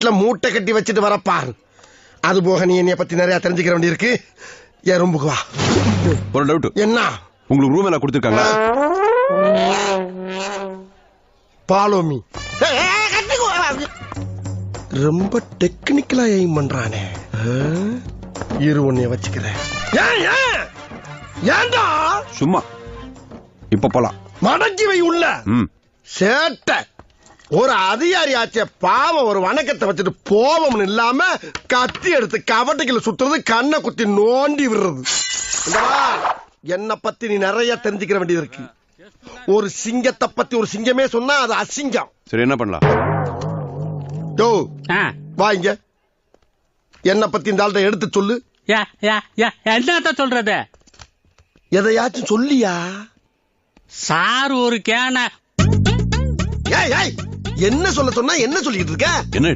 மூட்டை கட்டி வச்சுட்டு வரப்பாரு. அது போக நீ என்னைய பத்தி நிறைய தெரிஞ்சுக்கிற வேண்டி இருக்கு. என் ரூமுக்கு வா. ஒரு டவுட். என்ன? உங்களுக்கு ரூம் எல்லாம் கொடுத்துருக்காங்க? பாலோமி ரொம்ப டெக்னிக்கலா எய்ம் பண்றானே. இரு உன்னைய வச்சுக்கிறேன். ஏன்டா? சும்மா இப்ப போலாம். மடக்கி வை உள்ள. சேட்டை ஒரு அதிகாரி ஆச்சே பாவம். ஒரு வணக்கத்தை வச்சுட்டு போவம்னு இல்லாம கத்தி எடுத்து கவட்டைக்குள்ள சுத்துறது, கண்ணை குத்தி நோண்டி விடுறது. என்ன பத்தி நீ நிறைய தெரிஞ்சுக்கிற வேண்டியது இருக்கு. ஒரு சிங்கத்தை பத்தி ஒரு சிங்கமே சொன்னா அது அசிங்கம். சரி என்ன பண்ணலாம்? வாங்க, என்ன பத்தி இந்த ஆள்கிட்ட எடுத்து சொல்லு. என்னத்த சொல்றது? எதையாச்சும் சொல்லியா? சார் ஒரு கேன என்ன சொல்ல சொன்னா என்ன சொல்லிட்டு இருக்க? என்ன